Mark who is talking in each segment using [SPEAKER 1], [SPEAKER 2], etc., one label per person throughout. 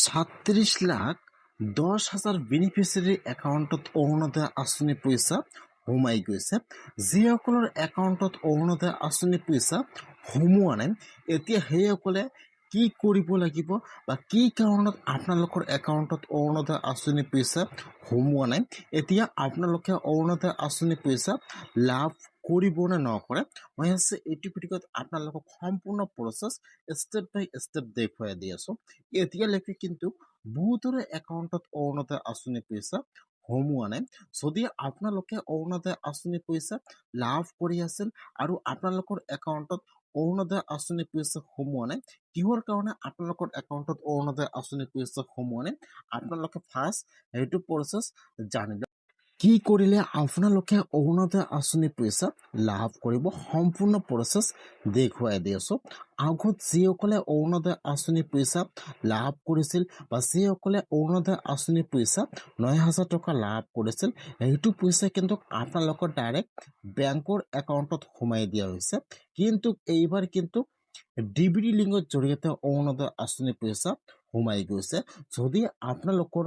[SPEAKER 1] 37,10,000 beneficiary একাউণ্টত অৰুণোদয় আঁচনি পইচা সোমাই গৈছে। যিসকলৰ একাউণ্টত অৰুণোদয় আঁচনি পইচা সোমোৱা নাই, এতিয়া সেইসকলে কি কৰিব লাগিব বা কি কাৰণত আপোনালোকৰ একাউণ্টত অৰুণোদয় আঁচনি পইচা সোমোৱা নাই, এতিয়া আপোনালোকে অৰুণোদয় আঁচনি পইচা লাভ কৰিব নে নকৰে, মই এইটো ভিডিঅ'ত আপোনালোকক সম্পূৰ্ণ প্ৰচেছ ষ্টেপ বাই ষ্টেপ দেখুৱাই দি আছোঁ। এতিয়ালৈকে কিন্তু বহুতৰে একাউণ্টত অৰুণোদয় আঁচনি পইচা সোমোৱা নাই। যদি আপোনালোকে অৰুণোদয় আঁচনি পইচা লাভ কৰি আছিল আৰু আপোনালোকৰ একাউণ্টত অৰুণোদয় আঁচনি পইচা সোমোৱা নাই, কিহৰ কাৰণে আপোনালোকৰ একাউণ্টত অৰুণোদয় আঁচনি পইচা সোমোৱা নাই, আপোনালোকে ফাৰ্ষ্ট সেইটো প্ৰচেছ জানি লওক। কি কৰিলে আপোনালোকে অৰুণোদয় আঁচনি পইচা লাভ কৰিব, সম্পূৰ্ণ প্ৰচেছ দেখুৱাই দি আছোঁ। আগত যিসকলে অৰুণোদয় আঁচনি পইচা লাভ কৰিছিল বা যিসকলে অৰুণোদয় আঁচনি পইচা 9,000 টকা লাভ কৰিছিল, সেইটো পইচা কিন্তু আপোনালোকৰ ডাইৰেক্ট বেংকৰ একাউণ্টত সোমাই দিয়া হৈছে। কিন্তু এইবাৰ কিন্তু ডিবিটি লিংকৰ জৰিয়তে অৰুণোদয় আঁচনি পইচা সোমাই গৈছে। যদি আপোনালোকৰ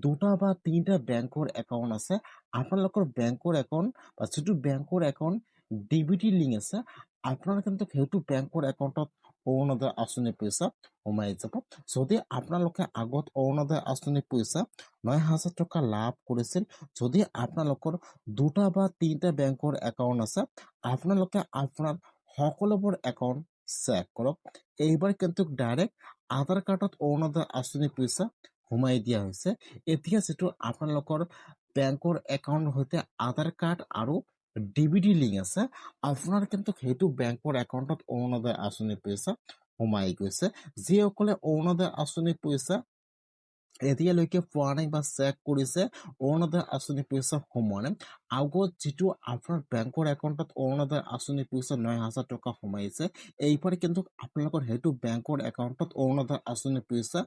[SPEAKER 1] দুটা বা তিনিটা বেংকৰ একাউণ্ট আছে, আপোনালোকৰ বেংকৰ একাউণ্ট বা যিটো বেংকৰ একাউণ্ট ডিবিটি লিংক আছে, আপোনাৰ কিন্তু সেইটো বেংকৰ একাউণ্টত অৰুণোদয় আঁচনি পইচা সোমাই যাব। যদি আপোনালোকে আগত অৰুণোদয় আঁচনি পইচা 9,000 টকা লাভ কৰিছিল, যদি আপোনালোকৰ দুটা বা তিনিটা বেংকৰ একাউণ্ট আছে, আপোনালোকে আপোনাৰ সকলোবোৰ একাউণ্ট চেক কৰক। এইবাৰ কিন্তু ডাইৰেক্ট আধাৰ কাৰ্ডত অৰুণোদয় আঁচনি পইচা সোমাই দিয়া হৈছে। এতিয়া যিটো আপোনালোকৰ বেংকৰ একাউণ্টৰ সৈতে আধাৰ কাৰ্ড আৰু ডিবিটি লিংক আছে, আপোনাৰ কিন্তু সেইটো বেংকৰ একাউণ্টত অৰুণোদয় আঁচনি পইচা সোমাই গৈছে। যিসকলে অৰুণোদয় আঁচনি পইচা এতিয়ালৈকে পোৱা নাই বা চেক কৰিছে অৰুণোদয় আঁচনি পইচা সোমোৱা নাই, আগত যিটো আপোনাৰ বেংকৰ একাউণ্টত অৰুণোদয় আঁচনি পইচা 9,000 টকা সোমাইছে, এইবাৰ কিন্তু আপোনালোকৰ সেইটো বেংকৰ একাউণ্টত অৰুণোদয় আঁচনি পইচা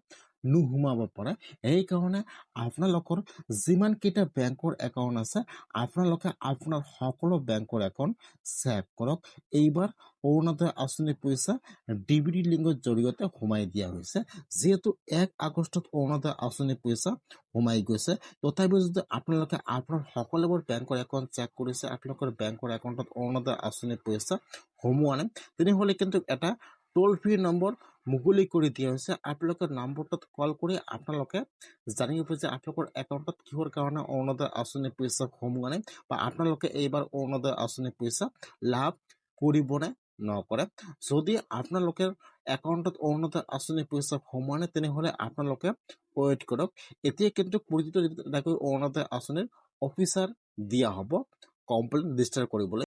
[SPEAKER 1] নোসোমাব পাৰে। সেইকাৰণে আপোনালোকৰ যিমানকেইটা বেংকৰ একাউণ্ট আছে, আপোনালোকে আপোনাৰ সকলো বেংকৰ একাউণ্ট চেক কৰক। এইবাৰ অৰুণোদয় আঁচনি পইচা ডিবিটি লিংকৰ জৰিয়তে সোমাই দিয়া হৈছে। যিহেতু 1 আগষ্টত অৰুণোদয় আঁচনি পইচা সোমাই গৈছে, তথাপিও যদি আপোনালোকে আপোনাৰ সকলোবোৰ বেংকৰ একাউণ্ট চেক কৰিছে, আপোনালোকৰ বেংকৰ একাউণ্টত অৰুণোদয় আঁচনি পইচা সোমোৱা নাই, তেনেহ'লে কিন্তু এটা টোল ফ্ৰী নম্বৰ মুকলি কৰি দিয়া হৈছে। আপোনালোকে নম্বৰটোত কল কৰি আপোনালোকে জানিব যে আপোনালোকৰ একাউণ্টত কিহৰ কাৰণে অৰুণোদয় আঁচনি পইচা সোমোৱা নাই বা আপোনালোকে এইবাৰ অৰুণোদয় আঁচনি পইচা লাভ কৰিবনে নকৰে। যদি আপোনালোকে একাউণ্টত অৰুণোদয় আঁচনি পইচা সোমোৱা নাই, তেনেহ'লে আপোনালোকে ৱেইট কৰক। এতিয়া কিন্তু প্ৰতিটো অৰুণোদয় আঁচনিৰ অফিচাৰ দিয়া হ'ব কমপ্লেইন ৰেজিষ্টাৰ কৰিবলৈ।